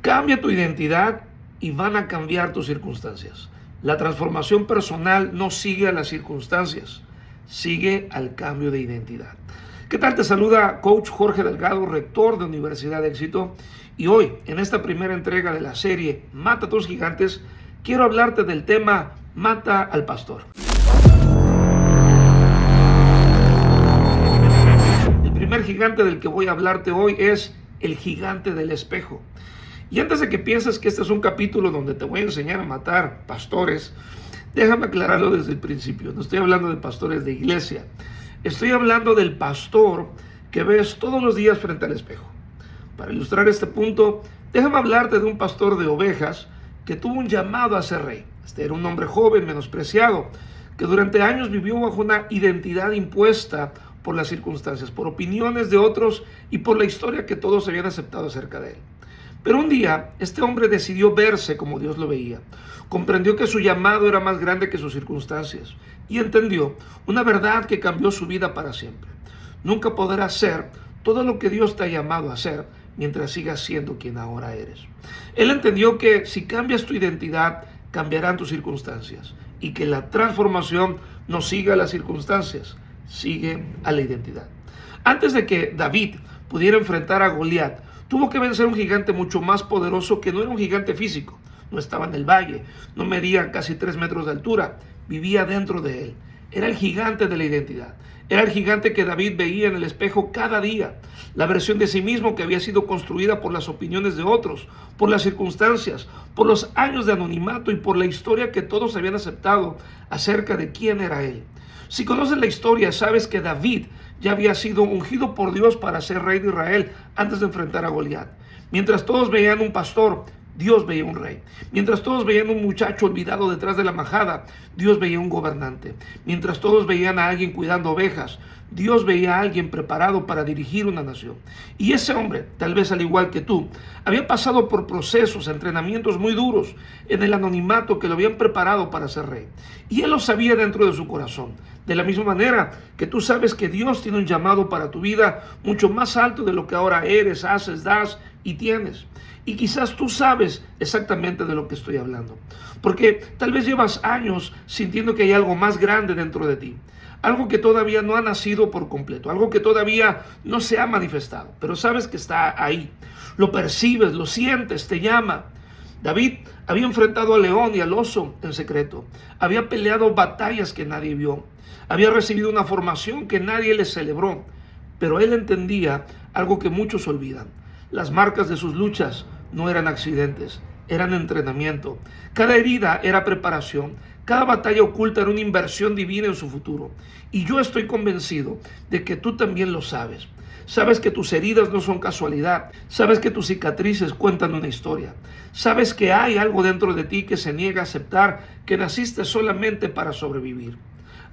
Cambia tu identidad y van a cambiar tus circunstancias. La transformación personal no sigue a las circunstancias, sigue al cambio de identidad. ¿Qué tal? Te saluda Coach Jorge Delgado, rector de Universidad de Éxito. Y hoy, en esta primera entrega de la serie Mata a tus gigantes, quiero hablarte del tema Mata al pastor. El primer gigante del que voy a hablarte hoy es el gigante del espejo. Y antes de que pienses que este es un capítulo donde te voy a enseñar a matar pastores, déjame aclararlo desde el principio. No estoy hablando de pastores de iglesia. Estoy hablando del pastor que ves todos los días frente al espejo. Para ilustrar este punto, déjame hablarte de un pastor de ovejas que tuvo un llamado a ser rey. Este era un hombre joven, menospreciado, que durante años vivió bajo una identidad impuesta por las circunstancias, por opiniones de otros y por la historia que todos habían aceptado acerca de él. Pero un día, este hombre decidió verse como Dios lo veía. Comprendió que su llamado era más grande que sus circunstancias y entendió una verdad que cambió su vida para siempre. Nunca podrás ser todo lo que Dios te ha llamado a ser mientras sigas siendo quien ahora eres. Él entendió que si cambias tu identidad, cambiarán tus circunstancias y que la transformación no sigue a las circunstancias, sigue a la identidad. Antes de que David pudiera enfrentar a Goliat, tuvo que vencer un gigante mucho más poderoso que no era un gigante físico. No estaba en el valle, no medía casi 3 metros de altura, vivía dentro de él. Era el gigante de la identidad. Era el gigante que David veía en el espejo cada día. La versión de sí mismo que había sido construida por las opiniones de otros, por las circunstancias, por los años de anonimato y por la historia que todos habían aceptado acerca de quién era él. Si conoces la historia, sabes que David ya había sido ungido por Dios para ser rey de Israel antes de enfrentar a Goliat. Mientras todos veían un pastor, Dios veía un rey. Mientras todos veían un muchacho olvidado detrás de la majada, Dios veía un gobernante. Mientras todos veían a alguien cuidando ovejas, Dios veía a alguien preparado para dirigir una nación. Y ese hombre, tal vez al igual que tú, había pasado por procesos, entrenamientos muy duros en el anonimato que lo habían preparado para ser rey. Y él lo sabía dentro de su corazón. De la misma manera que tú sabes que Dios tiene un llamado para tu vida mucho más alto de lo que ahora eres, haces, das y tienes. Y quizás tú sabes exactamente de lo que estoy hablando. Porque tal vez llevas años sintiendo que hay algo más grande dentro de ti. Algo que todavía no ha nacido por completo. Algo que todavía no se ha manifestado. Pero sabes que está ahí. Lo percibes, lo sientes, te llama. David había enfrentado al león y al oso en secreto. Había peleado batallas que nadie vio. Había recibido una formación que nadie le celebró. Pero él entendía algo que muchos olvidan. Las marcas de sus luchas no eran accidentes, eran entrenamiento. Cada herida era preparación. Cada batalla oculta era una inversión divina en su futuro. Y yo estoy convencido de que tú también lo sabes. Sabes que tus heridas no son casualidad. Sabes que tus cicatrices cuentan una historia. Sabes que hay algo dentro de ti que se niega a aceptar que naciste solamente para sobrevivir.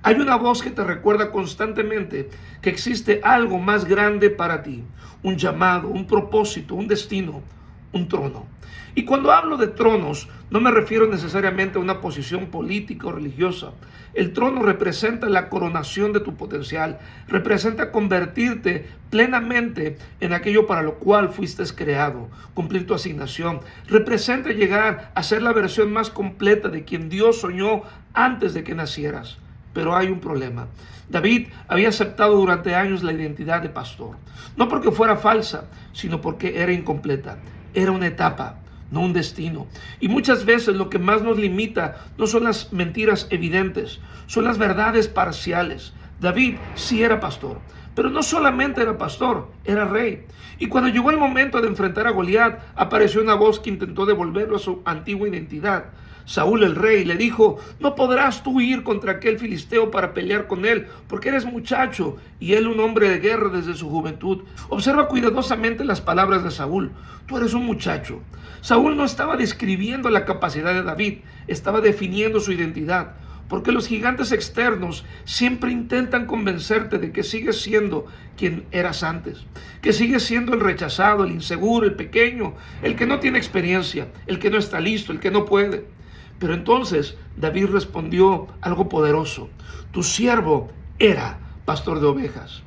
Hay una voz que te recuerda constantemente que existe algo más grande para ti. Un llamado, un propósito, un destino, un trono. Y cuando hablo de tronos, no me refiero necesariamente a una posición política o religiosa. El trono representa la coronación de tu potencial, representa convertirte plenamente en aquello para lo cual fuiste creado, cumplir tu asignación. Representa llegar a ser la versión más completa de quien Dios soñó antes de que nacieras. Pero hay un problema. David había aceptado durante años la identidad de pastor. No porque fuera falsa, sino porque era incompleta. Era una etapa, no un destino. Y muchas veces lo que más nos limita no son las mentiras evidentes, son las verdades parciales. David sí era pastor, pero no solamente era pastor, era rey. Y cuando llegó el momento de enfrentar a Goliat, apareció una voz que intentó devolverlo a su antigua identidad. Saúl el rey le dijo: no podrás tú ir contra aquel filisteo para pelear con él, porque eres muchacho y él un hombre de guerra desde su juventud. Observa cuidadosamente las palabras de Saúl. Tú eres un muchacho. Saúl no estaba describiendo la capacidad de David, estaba definiendo su identidad. Porque los gigantes externos siempre intentan convencerte de que sigues siendo quien eras antes, que sigues siendo el rechazado, el inseguro, el pequeño, el que no tiene experiencia, el que no está listo, el que no puede. Pero entonces David respondió algo poderoso: tu siervo era pastor de ovejas.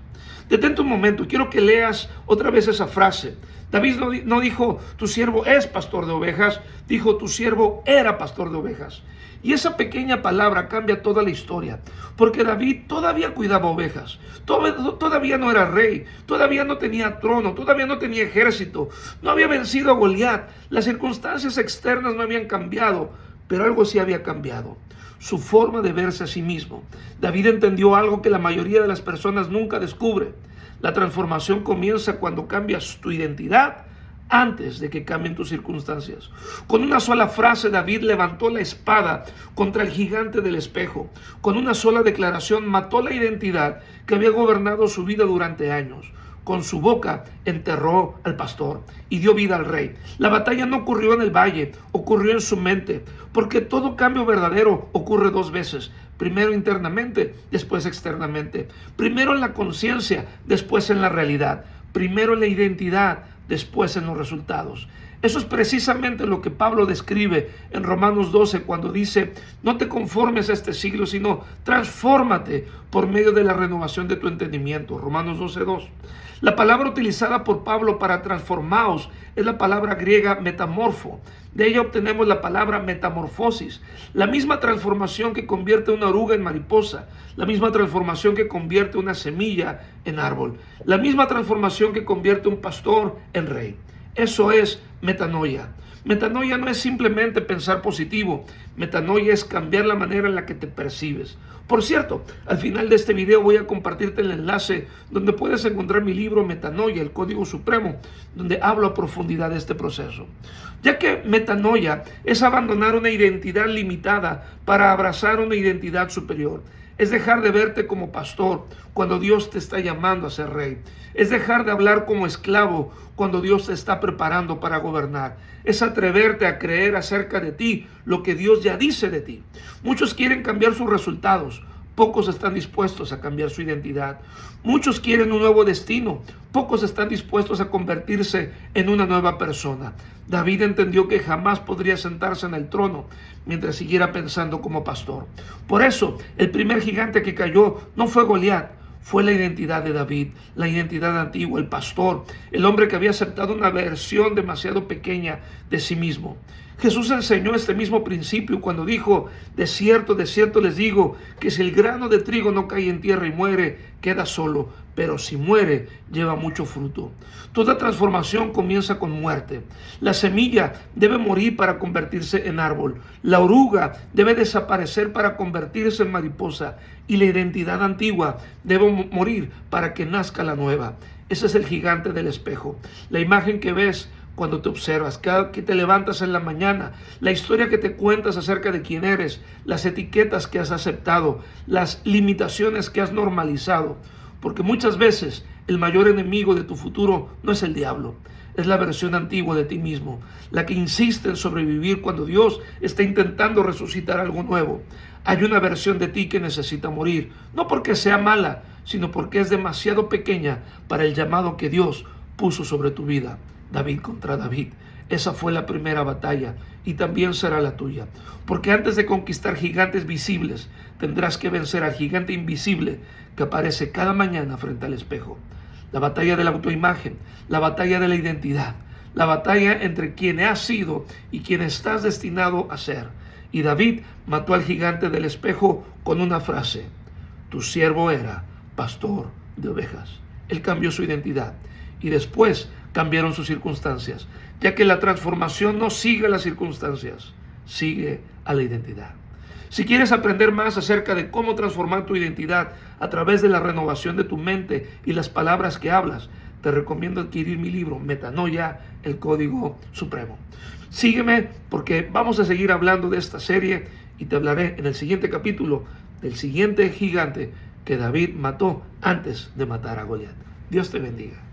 Detente un momento, quiero que leas otra vez esa frase. David no dijo, tu siervo es pastor de ovejas, dijo, tu siervo era pastor de ovejas. Y esa pequeña palabra cambia toda la historia, porque David todavía cuidaba ovejas, todavía no era rey, todavía no tenía trono, todavía no tenía ejército, no había vencido a Goliat, las circunstancias externas no habían cambiado, pero algo sí había cambiado: su forma de verse a sí mismo. David entendió algo que la mayoría de las personas nunca descubre: la transformación comienza cuando cambias tu identidad antes de que cambien tus circunstancias. Con una sola frase, David levantó la espada contra el gigante del espejo. Con una sola declaración mató la identidad que había gobernado su vida durante años. Con su boca enterró al pastor y dio vida al rey. La batalla no ocurrió en el valle, ocurrió en su mente, porque todo cambio verdadero ocurre dos veces: primero internamente, después externamente. Primero en la conciencia, después en la realidad. Primero en la identidad, después en los resultados. Eso es precisamente lo que Pablo describe en Romanos 12 cuando dice: no te conformes a este siglo, sino transfórmate por medio de la renovación de tu entendimiento. Romanos 12:2. La palabra utilizada por Pablo para transformaos es la palabra griega metamorfo. De ella obtenemos la palabra metamorfosis, la misma transformación que convierte una oruga en mariposa, la misma transformación que convierte una semilla en árbol, la misma transformación que convierte un pastor en rey. Eso es metanoia. Metanoia no es simplemente pensar positivo. Metanoia es cambiar la manera en la que te percibes. Por cierto, al final de este video voy a compartirte el enlace donde puedes encontrar mi libro Metanoia, el Código Supremo, donde hablo a profundidad de este proceso. Ya que metanoia es abandonar una identidad limitada para abrazar una identidad superior. Es dejar de verte como pastor cuando Dios te está llamando a ser rey. Es dejar de hablar como esclavo cuando Dios te está preparando para gobernar. Es atreverte a creer acerca de ti lo que Dios ya dice de ti. Muchos quieren cambiar sus resultados. Pocos están dispuestos a cambiar su identidad. Muchos quieren un nuevo destino. Pocos están dispuestos a convertirse en una nueva persona. David entendió que jamás podría sentarse en el trono mientras siguiera pensando como pastor. Por eso, el primer gigante que cayó no fue Goliat, fue la identidad de David, la identidad antigua, el pastor, el hombre que había aceptado una versión demasiado pequeña de sí mismo. Jesús enseñó este mismo principio cuando dijo: de cierto les digo, que si el grano de trigo no cae en tierra y muere, queda solo, pero si muere, lleva mucho fruto. Toda transformación comienza con muerte. La semilla debe morir para convertirse en árbol. La oruga debe desaparecer para convertirse en mariposa. Y la identidad antigua debe morir para que nazca la nueva. Ese es el gigante del espejo. La imagen que ves cuando te observas, cada que te levantas en la mañana, la historia que te cuentas acerca de quién eres, las etiquetas que has aceptado, las limitaciones que has normalizado. Porque muchas veces el mayor enemigo de tu futuro no es el diablo, es la versión antigua de ti mismo, la que insiste en sobrevivir cuando Dios está intentando resucitar algo nuevo. Hay una versión de ti que necesita morir, no porque sea mala, sino porque es demasiado pequeña para el llamado que Dios puso sobre tu vida. David contra David. Esa fue la primera batalla y también será la tuya. Porque antes de conquistar gigantes visibles, tendrás que vencer al gigante invisible que aparece cada mañana frente al espejo. La batalla de la autoimagen, la batalla de la identidad, la batalla entre quien has sido y quien estás destinado a ser. Y David mató al gigante del espejo con una frase: tu siervo era pastor de ovejas. Él cambió su identidad y después cambiaron sus circunstancias, ya que la transformación no sigue a las circunstancias, sigue a la identidad. Si quieres aprender más acerca de cómo transformar tu identidad a través de la renovación de tu mente y las palabras que hablas, te recomiendo adquirir mi libro Metanoia, el Código Supremo. Sígueme porque vamos a seguir hablando de esta serie y te hablaré en el siguiente capítulo del siguiente gigante que David mató antes de matar a Goliat. Dios te bendiga.